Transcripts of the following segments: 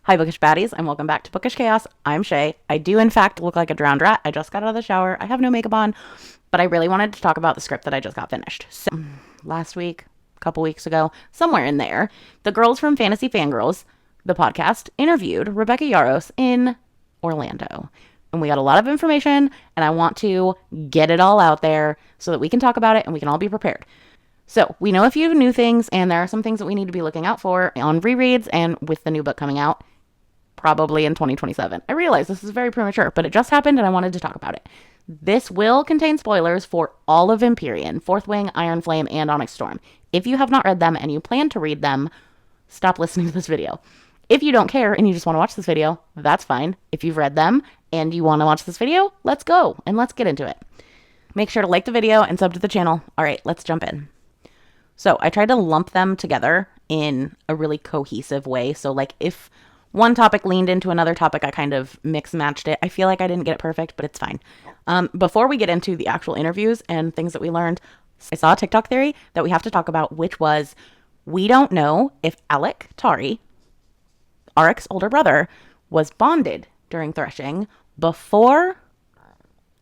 Hi, Bookish Baddies, and welcome back to Bookish Chaos. I'm Shay. I do, in fact, look like a drowned rat. I just got out of the shower. I have no makeup on, but I really wanted to talk about the script that I just got finished. So, last week, a couple weeks ago, somewhere in there, the girls from Fantasy Fangirls, the podcast, interviewed Rebecca Yarros in Orlando. And we got a lot of information, and I want to get it all out there so that we can talk about it and we can all be prepared. So, we know a few new things, and there are some things that we need to be looking out for on rereads and with the new book coming out. Probably in 2027. I realize this is very premature, but it just happened and I wanted to talk about it. This will contain spoilers for all of Empyrean, Fourth Wing, Iron Flame, and Onyx Storm. If you have not read them and you plan to read them, stop listening to this video. If you don't care and you just want to watch this video, that's fine. If you've read them and you want to watch this video, let's go and let's get into it. Make sure to like the video and sub to the channel. All right, let's jump in. So I tried to lump them together in a really cohesive way. So like if one topic leaned into another topic, I kind of mix-matched it. I feel like I didn't get it perfect, but it's fine. Before we get into the actual interviews and things that we learned, I saw a TikTok theory that we have to talk about, which was, we don't know if Alec Tari, Aric's older brother, was bonded during threshing before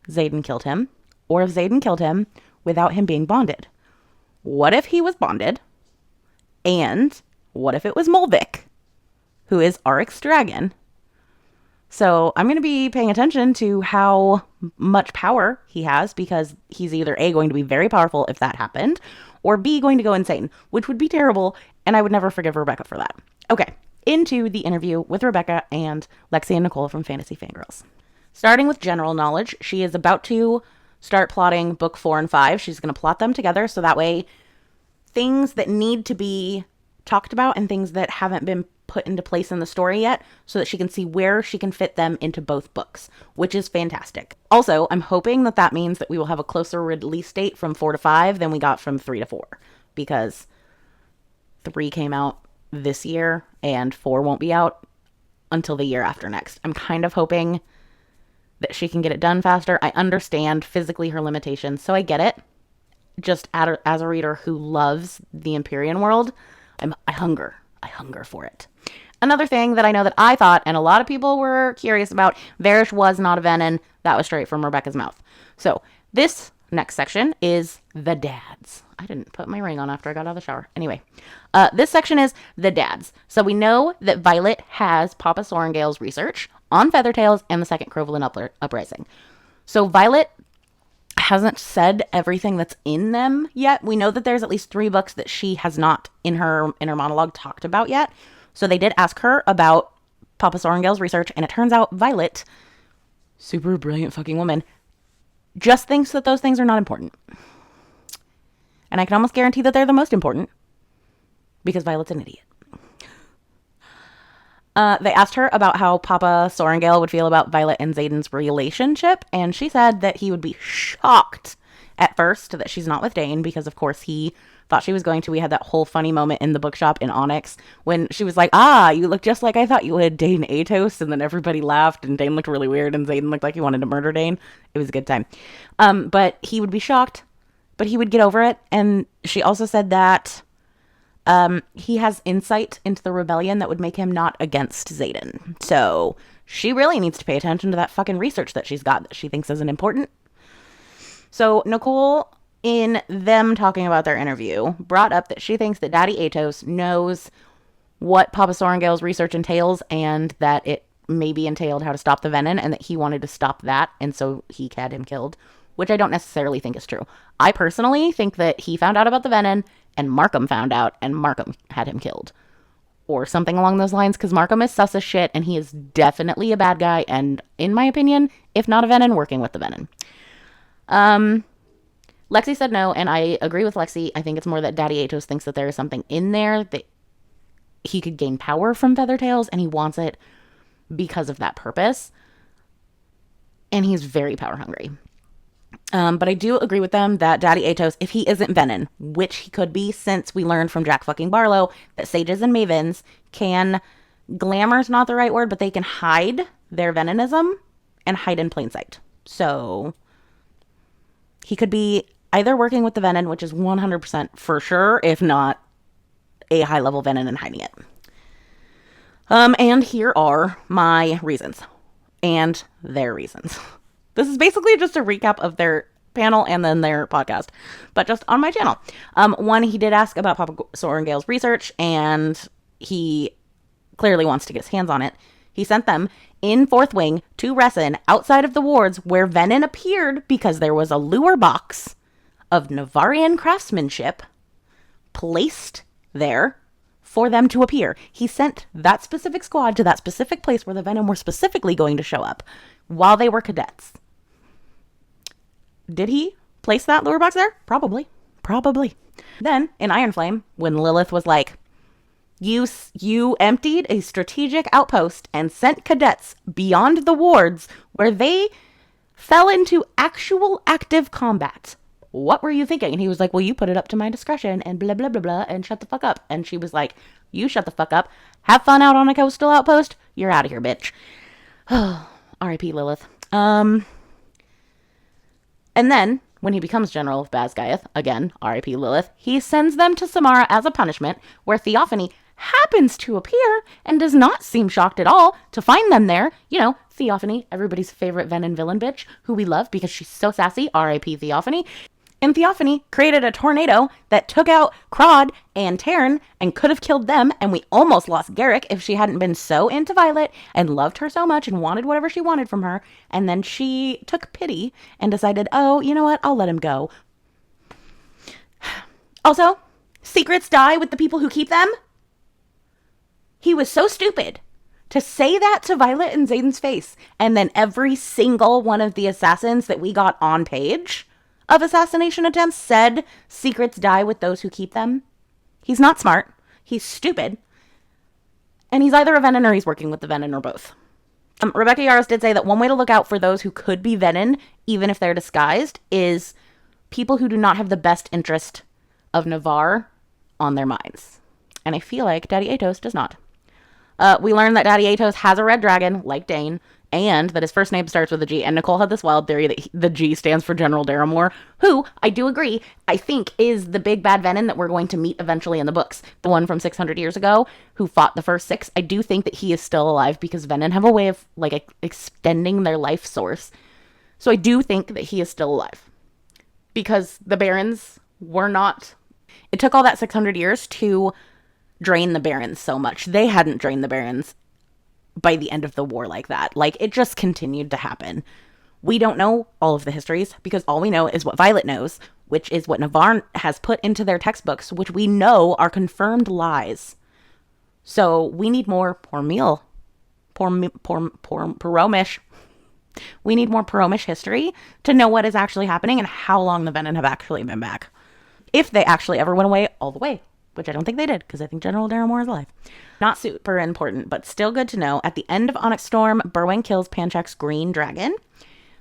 Xaden killed him, or if Xaden killed him without him being bonded. What if he was bonded? And what if it was Molvik, who is Aric's dragon? So I'm going to be paying attention to how much power he has, because he's either A, going to be very powerful if that happened, or B, going to go insane, which would be terrible, and I would never forgive Rebecca for that. Okay, into the interview with Rebecca and Lexi and Nicole from Fantasy Fangirls. Starting with general knowledge, she is about to start plotting book 4 and 5. She's going to plot them together so that way things that need to be talked about and things that haven't been put into place in the story yet, so that she can see where she can fit them into both books, which is fantastic. Also, I'm hoping that that means that we will have a closer release date from 4 to 5 than we got from 3 to 4, because 3 came out this year and 4 won't be out until the year after next. I'm kind of hoping that she can get it done faster. I understand physically her limitations, so I get it. Just as a reader who loves the Empyrean world, I hunger for it. Another thing that I know that I thought, and a lot of people were curious about, Varish was not a Venin. That was straight from Rebecca's mouth. So this next section is the dads. I didn't put my ring on after I got out of the shower. Anyway, this section is the dads. So we know that Violet has Papa Sorrengail's research on Feathertails and the Second Crovolin Uprising. So Violet hasn't said everything that's in them yet. We know that there's at least 3 books that she has not in her monologue talked about yet. So they did ask her about Papa Sorrengail's research, and it turns out Violet, super brilliant fucking woman, just thinks that those things are not important. And I can almost guarantee that they're the most important, because Violet's an idiot. They asked her about how Papa Sorrengail would feel about Violet and Xaden's relationship, and she said that he would be shocked at first that she's not with Dane, because of course he thought she was going to. We had that whole funny moment in the bookshop in Onyx when she was like, you look just like I thought you would, Dane Atos, and then everybody laughed, and Dane looked really weird, and Xaden looked like he wanted to murder Dane. It was a good time. But he would be shocked, but he would get over it, and she also said that he has insight into the rebellion that would make him not against Xaden. So she really needs to pay attention to that fucking research that she's got that she thinks isn't important. So Nicole, in them talking about their interview, brought up that she thinks that Daddy Atos knows what Papa Sorrengail's research entails, and that it maybe entailed how to stop the Venin, and that he wanted to stop that, and so he had him killed, which I don't necessarily think is true. I personally think that he found out about the Venin, and Markham found out, and Markham had him killed. Or something along those lines, because Markham is sus as shit, and he is definitely a bad guy, and in my opinion, if not a Venin, working with the Venin. Lexi said no, and I agree with Lexi. I think it's more that Daddy Atos thinks that there is something in there that he could gain power from Feathertails, and he wants it because of that purpose. And he's very power hungry. But I do agree with them that Daddy Atos, if he isn't Venin, which he could be, since we learned from Jack fucking Barlow that sages and mavens can, glamour's not the right word, but they can hide their Veninism and hide in plain sight. So he could be either working with the Venin, which is 100% for sure, if not a high-level Venin and hiding it. And here are my reasons and their reasons. This is basically just a recap of their panel and then their podcast, but just on my channel. One, he did ask about Papa Sorrengail's research, and he clearly wants to get his hands on it. He sent them in Fourth Wing to Resin outside of the wards where Venin appeared because there was a lure box of Navarian craftsmanship placed there for them to appear. He sent that specific squad to that specific place where the Venom were specifically going to show up while they were cadets. Did he place that lure box there? Probably. Then, in Ironflame, when Lilith was like, you emptied a strategic outpost and sent cadets beyond the wards where they fell into actual active combat. What were you thinking? And he was like, well, you put it up to my discretion and blah, blah, blah, blah, and shut the fuck up. And she was like, you shut the fuck up. Have fun out on a coastal outpost. You're out of here, bitch. R.I.P. Lilith. And then, when he becomes General of Basgiath, again, R.I.P. Lilith, he sends them to Samara as a punishment, where Theophany happens to appear and does not seem shocked at all to find them there. You know, Theophany, everybody's favorite Venin villain bitch, who we love because she's so sassy, R.I.P. Theophany. And Theophany created a tornado that took out Crod and Taryn and could have killed them, and we almost lost Garrick if she hadn't been so into Violet and loved her so much and wanted whatever she wanted from her, and then she took pity and decided, oh, you know what, I'll let him go. Also, secrets die with the people who keep them. He was so stupid to say that to Violet and Xaden's face, and then every single one of the assassins that we got on page of assassination attempts said secrets die with those who keep them. He's not smart. He's stupid. And he's either a Venin or he's working with the Venin or both. Rebecca Yarros did say that one way to look out for those who could be Venin, even if they're disguised, is people who do not have the best interest of Navarre on their minds. And I feel like Daddy Atos does not. We learned that Daddy Atos has a red dragon, like Dane, and that his first name starts with a G. And Nicole had this wild theory that the G stands for General Daramore, who, I do agree, I think is the big bad Venin that we're going to meet eventually in the books. The one from 600 years ago who fought the first 6. I do think that he is still alive because Venin have a way of, like, extending their life source. So I do think that he is still alive. Because the Barons were not... It took all that 600 years to drain the Barons so much. They hadn't drained the Barons by the end of the war like that. Like, it just continued to happen. We don't know all of the histories because all we know is what Violet knows, which is what Navarre has put into their textbooks, which we know are confirmed lies. So we need more Poromish. We need more Poromish history to know what is actually happening and how long the Venin have actually been back. If they actually ever went away all the way. Which I don't think they did, because I think General Daramore is alive. Not super important, but still good to know. At the end of Onyx Storm, Berwin kills Panchak's green dragon.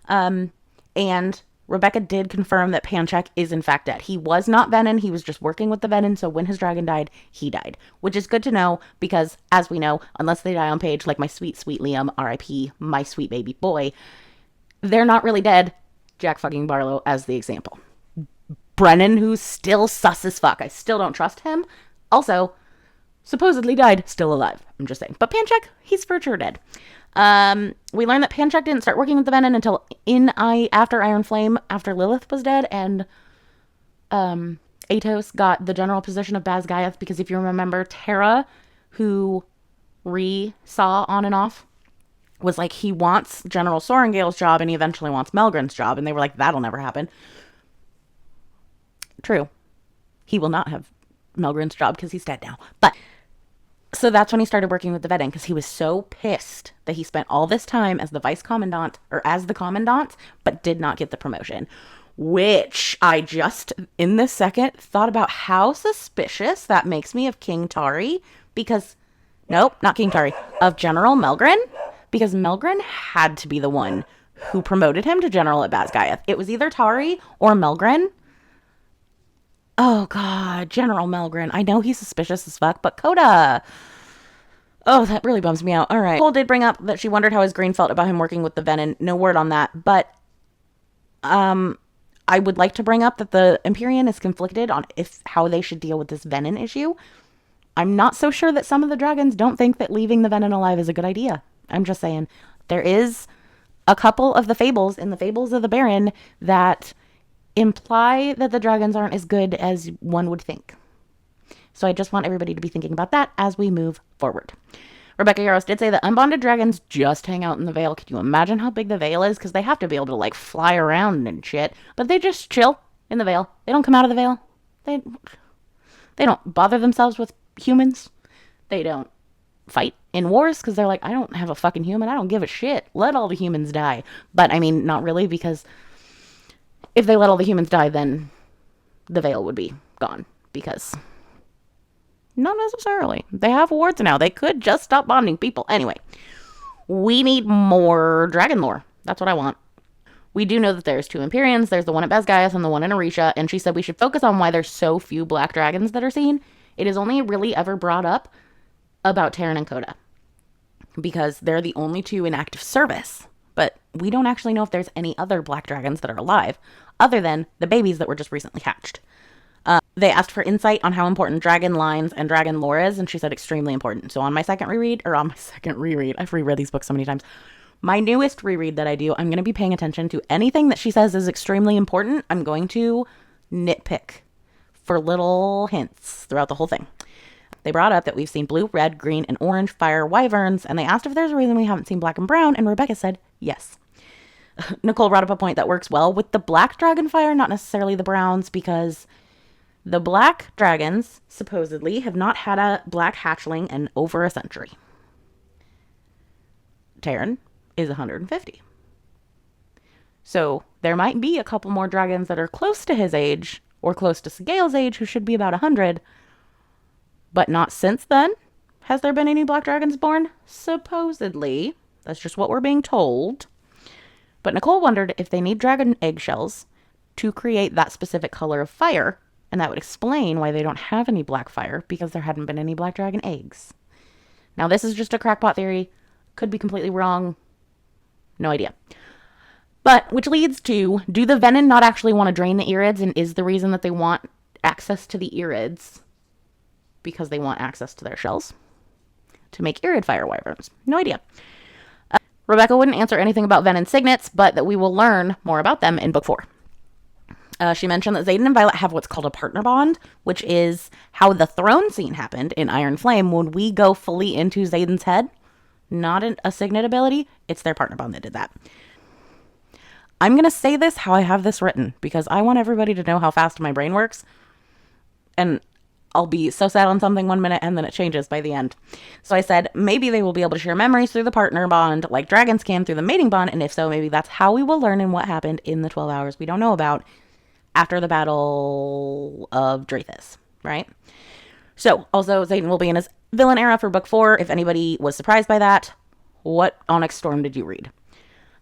And Rebecca did confirm that Panchak is in fact dead. He was not Venin, he was just working with the Venin, so when his dragon died, he died. Which is good to know, because, as we know, unless they die on page, like my sweet, sweet Liam, R.I.P., my sweet baby boy, they're not really dead. Jack fucking Barlow as the example. Brennan, who's still sus as fuck. I still don't trust him. Also, supposedly died, still alive. I'm just saying. But Panchak, he's for sure dead. We learned that Panchak didn't start working with the Venin until after Iron Flame, after Lilith was dead, and Atos got the general position of Basgiath, because if you remember, Terra, who Ree saw on and off, was like, he wants General Sorrengail's job, and he eventually wants Melgren's job, and they were like, that'll never happen. True. He will not have Melgren's job because he's dead now. But, so that's when he started working with the Venin, because he was so pissed that he spent all this time as the vice commandant, or as the commandant, but did not get the promotion. Which I just, in this second, thought about how suspicious that makes me of King Tari, because, nope, not King Tari, of General Melgren, because Melgren had to be the one who promoted him to General at Basgiath. It was either Tari or Melgren. Oh, God, General Melgren. I know he's suspicious as fuck, but Coda. Oh, that really bums me out. All right. Cole did bring up that she wondered how his green felt about him working with the Venin. No word on that, but I would like to bring up that the Empyrean is conflicted on how they should deal with this Venin issue. I'm not so sure that some of the dragons don't think that leaving the venom alive is a good idea. I'm just saying. There is a couple of the fables in the Fables of the Baron that imply that the dragons aren't as good as one would think. So I just want everybody to be thinking about that as we move forward. Rebecca Yaros did say that unbonded dragons just hang out in the Vale. Could you imagine how big the Vale is? Because they have to be able to, like, fly around and shit. But they just chill in the Vale. They don't come out of the Vale. They don't bother themselves with humans. They don't fight in wars because they're like, I don't have a fucking human. I don't give a shit. Let all the humans die. But, I mean, not really, because if they let all the humans die, then the Vale would be gone. Because... not necessarily. They have wards now. They could just stop bonding people. Anyway, we need more dragon lore. That's what I want. We do know that there's 2 Empyreans. There's the one at Besgaiath and the one in Orisha. And she said we should focus on why there's so few black dragons that are seen. It is only really ever brought up about Terran and Coda, because they're the only 2 in active service. But we don't actually know if there's any other black dragons that are alive, other than the babies that were just recently hatched. They asked for insight on how important dragon lines and dragon lore is, and she said extremely important. So on my second reread, I've reread these books so many times. My newest reread that I do, I'm going to be paying attention to anything that she says is extremely important. I'm going to nitpick for little hints throughout the whole thing. They brought up that we've seen blue, red, green, and orange fire wyverns, and they asked if there's a reason we haven't seen black and brown, and Rebecca said yes. Nicole brought up a point that works well with the black dragon fire, not necessarily the browns, because the black dragons, supposedly, have not had a black hatchling in over a century. Terran is 150. So there might be a couple more dragons that are close to his age, or close to Sigale's age, who should be about 100. But not since then. Has there been any black dragons born? Supposedly. That's just what we're being told. But Nicole wondered if they need dragon eggshells to create that specific color of fire. And that would explain why they don't have any black fire, because there hadn't been any black dragon eggs. Now, this is just a crackpot theory. Could be completely wrong. No idea. But, which leads to, do the venom not actually want to drain the Irids, and is the reason that they want access to the Irids because they want access to their shells to make Irid fire wyverns? No idea. Rebecca wouldn't answer anything about venom signets, but that we will learn more about them in book 4. She mentioned that Xaden and Violet have what's called a partner bond, which is how the throne scene happened in Iron Flame when we go fully into Xaden's head. Not a signet ability. It's their partner bond that did that. I'm going to say this how I have this written, because I want everybody to know how fast my brain works. And I'll be so sad on something 1 minute and then it changes by the end. So I said, maybe they will be able to share memories through the partner bond like dragons can through the mating bond. And if so, maybe that's how we will learn and what happened in the 12 hours we don't know about after the Battle of Drathis, right? So, also, Xaden will be in his villain era for book 4. If anybody was surprised by that, what Onyx Storm did you read?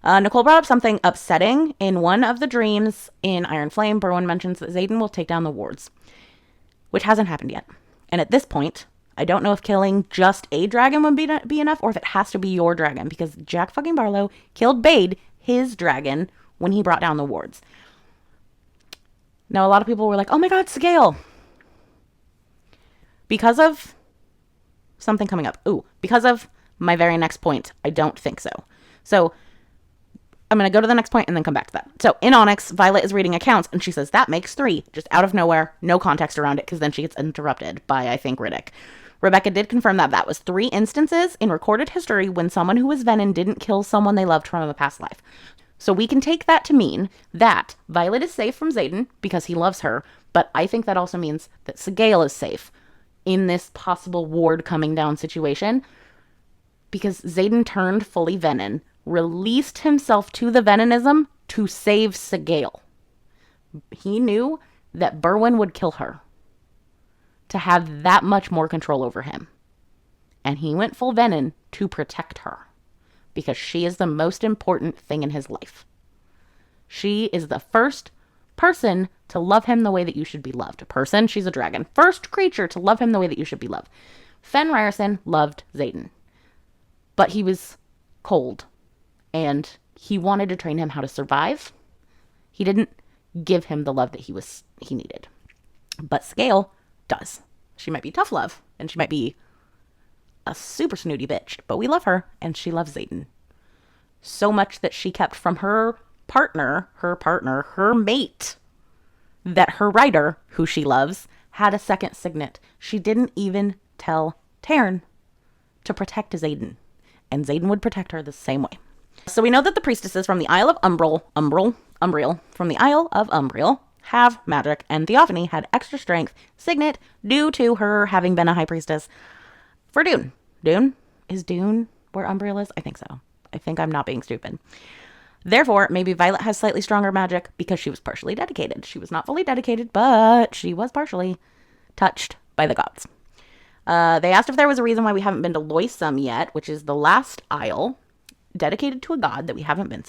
Nicole brought up something upsetting. In one of the dreams in Iron Flame, Berwyn mentions that Xaden will take down the wards, which hasn't happened yet. And at this point, I don't know if killing just a dragon would be enough, or if it has to be your dragon, because Jack fucking Barlow killed Bade, his dragon, when he brought down the wards. Now, a lot of people were like, oh my god, Sigale. Because of something coming up. Because of my very next point, I don't think so. So, I'm going to go to the next point and then come back to that. So, in Onyx, Violet is reading accounts, and she says, that makes 3. Just out of nowhere, no context around it, because then she gets interrupted by, I think, Riddick. Rebecca did confirm that that was 3 instances in recorded history when someone who was Venom didn't kill someone they loved from a past life. So we can take that to mean that Violet is safe from Xaden because he loves her, but I think that also means that Sigale is safe in this possible ward coming down situation, because Xaden turned fully Venom, released himself to the Venomism to save Sigale. He knew that Berwyn would kill her to have that much more control over him. And he went full Venom to protect her, because she is the most important thing in his life. She is the first person to love him the way that you should be loved. A person, she's a dragon. First creature to love him the way that you should be loved. Fen Ryerson loved Xaden, but he was cold, and he wanted to train him how to survive. He didn't give him the love that he needed. But Sigale does. She might be tough love, and she might be a super snooty bitch, but we love her, and she loves Xaden. So much that she kept from her mate, that her writer, who she loves, had a second signet. She didn't even tell Taryn to protect Xaden, and Xaden would protect her the same way. So we know that the priestesses from the Isle of Umbriel have magic, and Theophany had extra strength signet due to her having been a high priestess for Dune. Is Dune where Umbriel is? I think so. I think I'm not being stupid. Therefore, maybe Violet has slightly stronger magic because she was partially dedicated. She was not fully dedicated, but she was partially touched by the gods. They asked if there was a reason why we haven't been to Loisum yet, which is the last isle dedicated to a god that we haven't been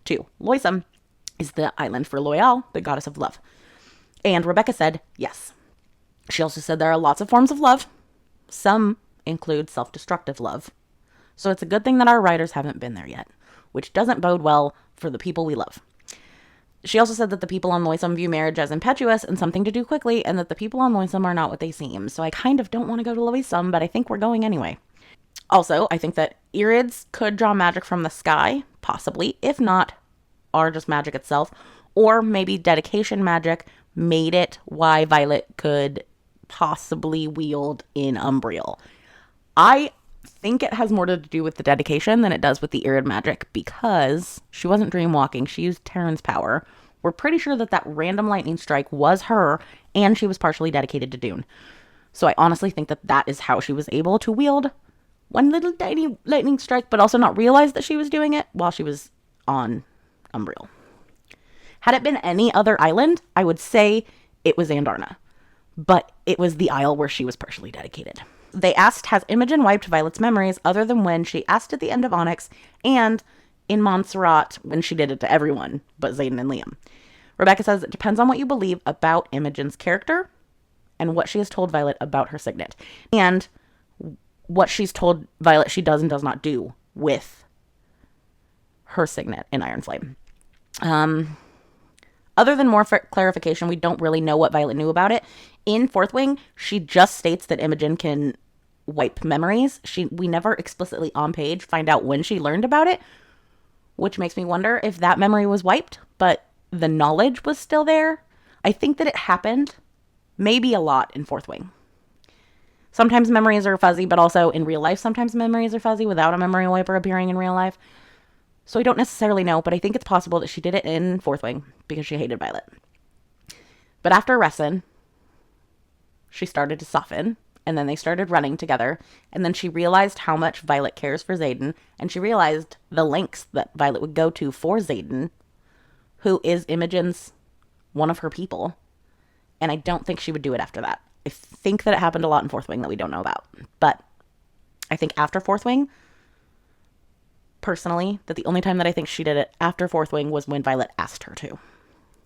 to. Loisum is the island for Loyal, the goddess of love. And Rebecca said yes. She also said there are lots of forms of love. Some include self-destructive love. So it's a good thing that our writers haven't been there yet, which doesn't bode well for the people we love. She also said that the people on Loisum view marriage as impetuous and something to do quickly, and that the people on Loisum are not what they seem. So I kind of don't want to go to Loisum, but I think we're going anyway. Also, I think that Irids could draw magic from the sky, possibly. If not, are just magic itself. Or maybe dedication magic made it why Violet could possibly wield in Umbriel. I think it has more to do with the dedication than it does with the Irid magic, because she wasn't dreamwalking. She used Taryn's power. We're pretty sure that that random lightning strike was her, and she was partially dedicated to Dune. So I honestly think that that is how she was able to wield one little tiny lightning strike, but also not realize that she was doing it while she was on Umbriel. Had it been any other island, I would say it was Andarna, but it was the isle where she was partially dedicated. They asked, has Imogen wiped Violet's memories other than when she asked at the end of Onyx and in Montserrat when she did it to everyone but Xaden and Liam? Rebecca says it depends on what you believe about Imogen's character and what she has told Violet about her signet, and what she's told Violet she does and does not do with her signet in Iron Flame. Other than more clarification, we don't really know what Violet knew about it. In Fourth Wing, she just states that Imogen can wipe memories. We never explicitly on page find out when she learned about it, which makes me wonder if that memory was wiped, but the knowledge was still there. I think that it happened maybe a lot in Fourth Wing. Sometimes memories are fuzzy, but also in real life, sometimes memories are fuzzy without a memory wiper appearing in real life. So I don't necessarily know, but I think it's possible that she did it in Fourth Wing because she hated Violet. But after Ressin, she started to soften, and then they started running together, and then she realized how much Violet cares for Xaden, and she realized the lengths that Violet would go to for Xaden, who is Imogen's one of her people, and I don't think she would do it after that. I think that it happened a lot in Fourth Wing that we don't know about, but I think after Fourth Wing, personally, that the only time that I think she did it after Fourth Wing was when Violet asked her to.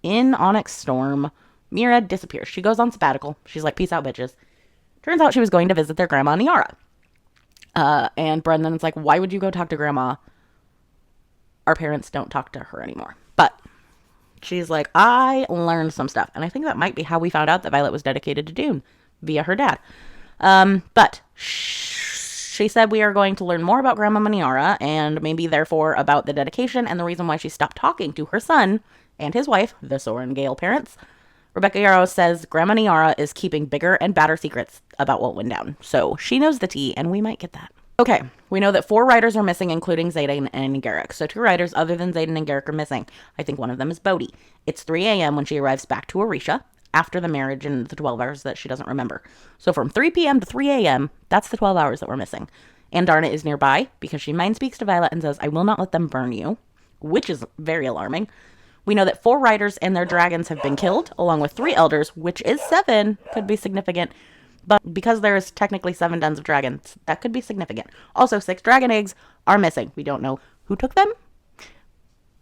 In Onyx Storm, Mira disappears. She goes on sabbatical. She's like, peace out, bitches. Turns out she was going to visit their grandma, Niara. And Brendan's like, why would you go talk to grandma? Our parents don't talk to her anymore. But she's like, I learned some stuff. And I think that might be how we found out that Violet was dedicated to Dune, via her dad. But she said we are going to learn more about Grandma Niara, and maybe therefore about the dedication and the reason why she stopped talking to her son and his wife, the Soren Gale parents. Rebecca Yarrow says Grandma Niara is keeping bigger and badder secrets about what went down. So she knows the tea, and we might get that. Okay, we know that 4 writers are missing, including Xaden and Garrick. So 2 writers other than Xaden and Garrick are missing. I think one of them is Bodhi. It's 3 a.m. when she arrives back to Orisha after the marriage and the 12 hours that she doesn't remember. So from 3 p.m. to 3 a.m., that's the 12 hours that we're missing. Andarna is nearby because she mind speaks to Violet and says, I will not let them burn you, which is very alarming. We know that 4 riders and their dragons have been killed, along with 3 elders, which is 7, could be significant. But because there is technically 7 dens of dragons, that could be significant. Also, 6 dragon eggs are missing. We don't know who took them.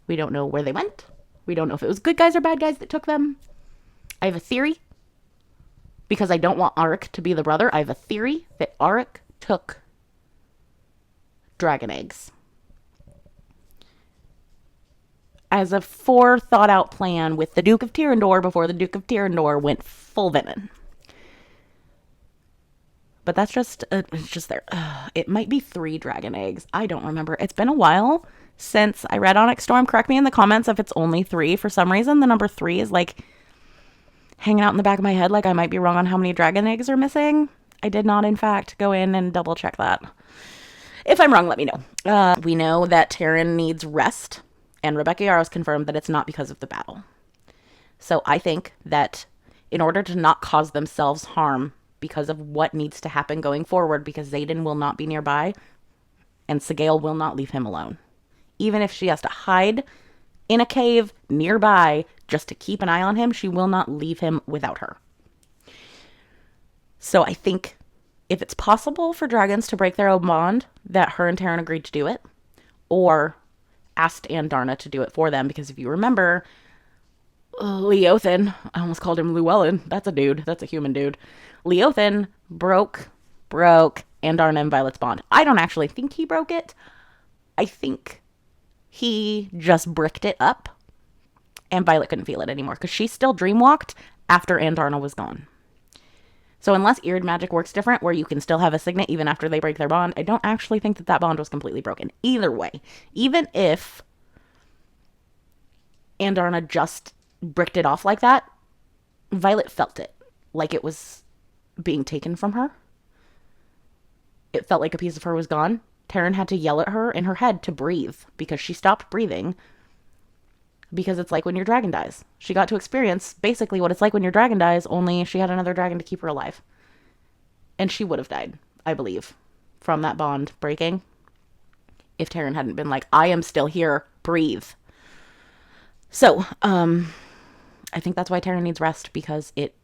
We don't know where they went. We don't know if it was good guys or bad guys that took them. I have a theory, because I don't want Arik to be the brother. I have a theory that Arik took dragon eggs as a forethought out plan with the Duke of Tyrrendor before the Duke of Tyrrendor went full villain. But that's just, it's just there. It might be 3 dragon eggs. I don't remember. It's been a while since I read Onyx Storm. Correct me in the comments if it's only 3. For some reason, the number 3 is like hanging out in the back of my head. Like I might be wrong on how many dragon eggs are missing. I did not, in fact, go in and double check that. If I'm wrong, let me know. We know that Taryn needs rest, and Rebecca Yarros confirmed that it's not because of the battle. So I think that in order to not cause themselves harm because of what needs to happen going forward, because Xaden will not be nearby, and Sigale will not leave him alone. Even if she has to hide in a cave nearby just to keep an eye on him, she will not leave him without her. So I think if it's possible for dragons to break their own bond, that her and Taryn agreed to do it, or asked Andarna to do it for them, because if you remember, Leothin, I almost called him Llewellyn. That's a dude. That's a human dude. Leothin broke Andarna and Violet's bond. I don't actually think he broke it. I think he just bricked it up, and Violet couldn't feel it anymore, because she still dreamwalked after Andarna was gone. So unless Eared magic works different, where you can still have a signet even after they break their bond, I don't actually think that bond was completely broken. Either way, even if Andarna just bricked it off like that, Violet felt it, like it was being taken from her. It felt like a piece of her was gone. Taryn had to yell at her in her head to breathe, because she stopped breathing. Because it's like when your dragon dies. She got to experience basically what it's like when your dragon dies, only she had another dragon to keep her alive. And she would have died, I believe, from that bond breaking, if Taryn hadn't been like, I am still here, breathe. So, I think that's why Taryn needs rest, because it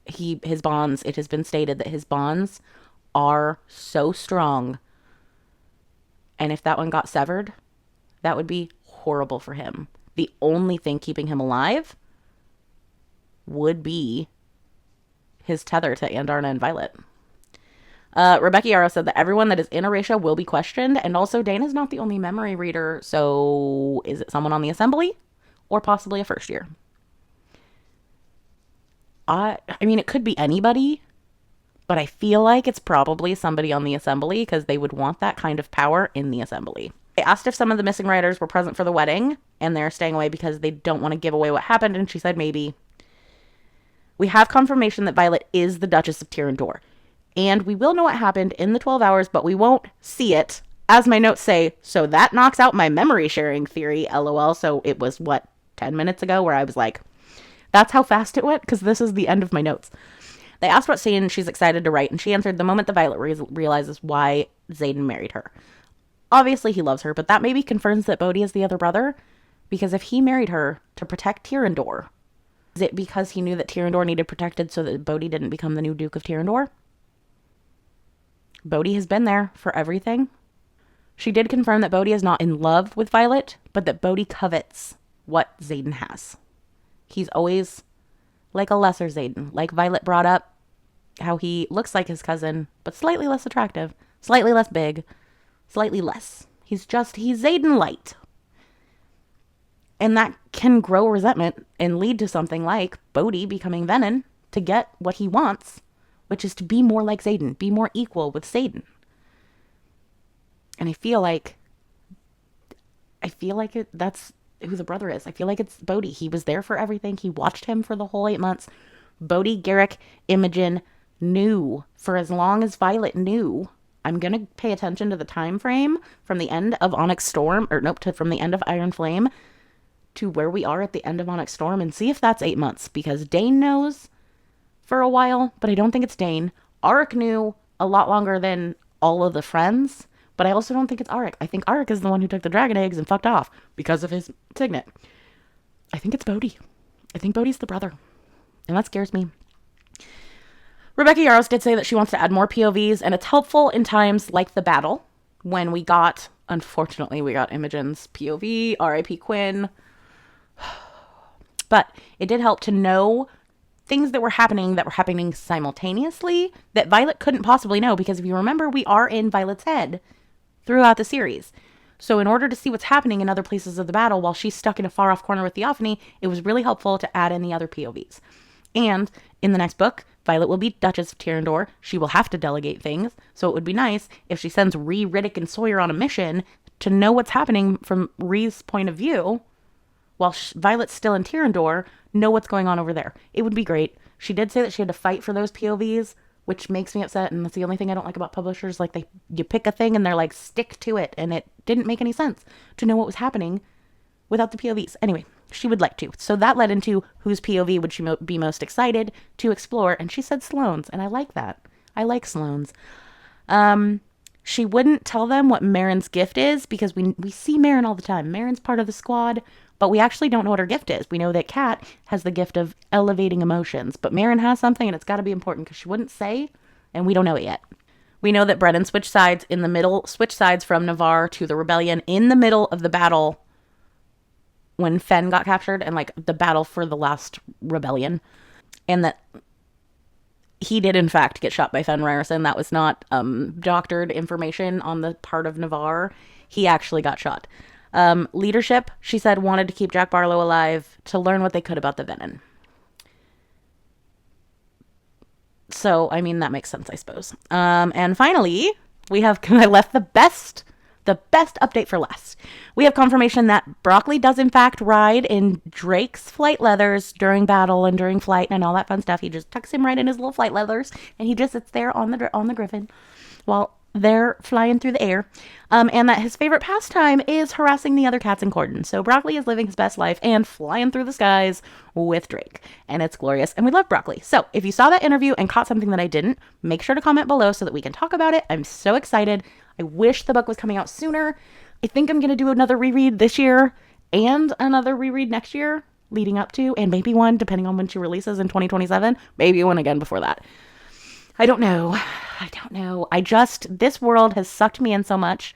has been stated that his bonds are so strong. And if that one got severed, that would be horrible for him. The only thing keeping him alive would be his tether to Andarna and Violet. Rebecca Yarrow said that everyone that is in Oratio will be questioned, and also Dana's not the only memory reader, so is it someone on the assembly? Or possibly a first year? I mean, it could be anybody, but I feel like it's probably somebody on the assembly, because they would want that kind of power in the assembly. I asked if some of the missing writers were present for the wedding, and they're staying away because they don't want to give away what happened, and she said maybe. We have confirmation that Violet is the Duchess of Tyrandor, and we will know what happened in the 12 hours, but we won't see it, as my notes say, so that knocks out my memory sharing theory, lol. So it was, 10 minutes ago, where I was like, that's how fast it went, because this is the end of my notes. They asked what scene she's excited to write, and she answered the moment that Violet realizes why Xaden married her. Obviously, he loves her, but that maybe confirms that Bodhi is the other brother, because if he married her to protect Tyrandor, is it because he knew that Tyrandor needed protected so that Bodhi didn't become the new Duke of Tyrandor? Bodhi has been there for everything. She did confirm that Bodhi is not in love with Violet, but that Bodhi covets what Xaden has. He's always like a lesser Xaden. Like Violet brought up how he looks like his cousin, but slightly less attractive, slightly less big, slightly less. He's Xaden light. And that can grow resentment and lead to something like Bodhi becoming Venom to get what he wants, which is to be more like Xaden, be more equal with Xaden. And I feel like that's who the brother is. I feel like it's Bodhi. He was there for everything. He watched him for the whole 8 months. Bodhi, Garrick, Imogen knew for as long as Violet knew. I'm going to pay attention to the time frame from the end of Onyx Storm, from the end of Iron Flame to where we are at the end of Onyx Storm, and see if that's 8 months, because Dane knows for a while, but I don't think it's Dane. Auric knew a lot longer than all of the friends, but I also don't think it's Auric. I think Auric is the one who took the dragon eggs and fucked off because of his signet. I think it's Bodhi. I think Bodhi's the brother, and that scares me. Rebecca Yarros did say that she wants to add more POVs, and it's helpful in times like the battle, when unfortunately, we got Imogen's POV, R.I.P. Quinn. But it did help to know things that were happening simultaneously that Violet couldn't possibly know, because if you remember, we are in Violet's head throughout the series. So in order to see what's happening in other places of the battle while she's stuck in a far off corner with Theophany, it was really helpful to add in the other POVs. And in the next book, Violet will be Duchess of Tyrrendor. She will have to delegate things. So it would be nice if she sends Rhee, Riddick, and Sawyer on a mission to know what's happening from Rhee's point of view, while Violet's still in Tyrrendor, know what's going on over there. It would be great. She did say that she had to fight for those POVs, which makes me upset, and that's the only thing I don't like about publishers. Like, you pick a thing and they're like, stick to it, and it didn't make any sense to know what was happening without the POVs. Anyway, she would like to. So that led into whose POV would she be most excited to explore, and she said Sloane's, and I like that. I like Sloane's. She wouldn't tell them what Marin's gift is, because we see Marin all the time. Marin's part of the squad, but we actually don't know what her gift is. We know that Kat has the gift of elevating emotions, but Marin has something, and it's got to be important, because she wouldn't say, and we don't know it yet. We know that Brennan switched sides from Navarre to the rebellion in the middle of the battle when Fen got captured, and like the battle for the last rebellion, and that he did in fact get shot by Fen Ryerson. That was not doctored information on the part of Navarre. He actually got shot. Leadership, she said, wanted to keep Jack Barlow alive to learn what they could about the Venom. So, I mean, that makes sense, I suppose. And finally, I left the best update for last. We have confirmation that Broccoli does in fact ride in Drake's flight leathers during battle and during flight and all that fun stuff. He just tucks him right in his little flight leathers, and he just sits there on the Griffin while they're flying through the air. And that his favorite pastime is harassing the other cats in Cordon. So Broccoli is living his best life and flying through the skies with Drake. And it's glorious. And we love Broccoli. So if you saw that interview and caught something that I didn't, make sure to comment below so that we can talk about it. I'm so excited. I wish the book was coming out sooner. I think I'm going to do another reread this year and another reread next year leading up to, and maybe one, depending on when she releases in 2027, maybe one again before that. I don't know. This world has sucked me in so much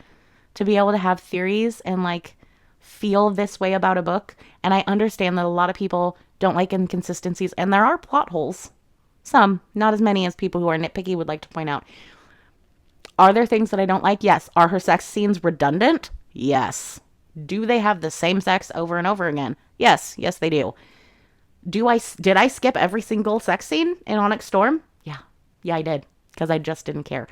to be able to have theories and like feel this way about a book. And I understand that a lot of people don't like inconsistencies, and there are plot holes. Some, not as many as people who are nitpicky would like to point out. Are there things that I don't like? Yes. Are her sex scenes redundant? Yes. Do they have the same sex over and over again? Yes. Yes, they do. Did I skip every single sex scene in Onyx Storm? Yeah, I did, because I just didn't care.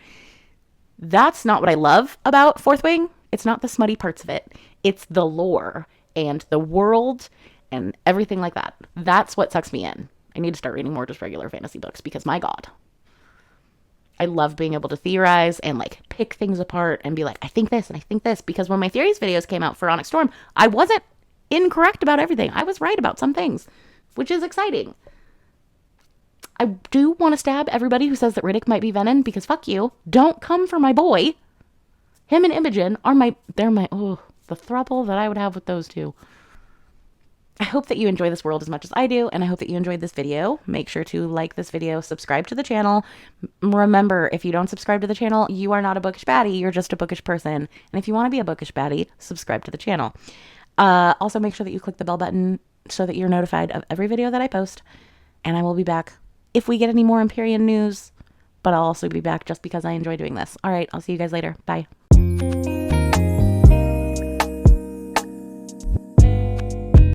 That's not what I love about Fourth Wing. It's not the smutty parts of it. It's the lore and the world and everything like that. That's what sucks me in. I need to start reading more just regular fantasy books, because my God. I love being able to theorize and like pick things apart and be like, I think this and I think this, because when my theories videos came out for Onyx Storm, I wasn't incorrect about everything. I was right about some things, which is exciting. I do want to stab everybody who says that Riddick might be Venom, because fuck you. Don't come for my boy. Him and Imogen are the throuple that I would have with those two. I hope that you enjoy this world as much as I do, and I hope that you enjoyed this video. Make sure to like this video, subscribe to the channel. Remember, if you don't subscribe to the channel, you are not a bookish baddie, you're just a bookish person. And if you want to be a bookish baddie, subscribe to the channel. Also, make sure that you click the bell button so that you're notified of every video that I post. And I will be back if we get any more Empyrean news, but I'll also be back just because I enjoy doing this. All right, I'll see you guys later. Bye.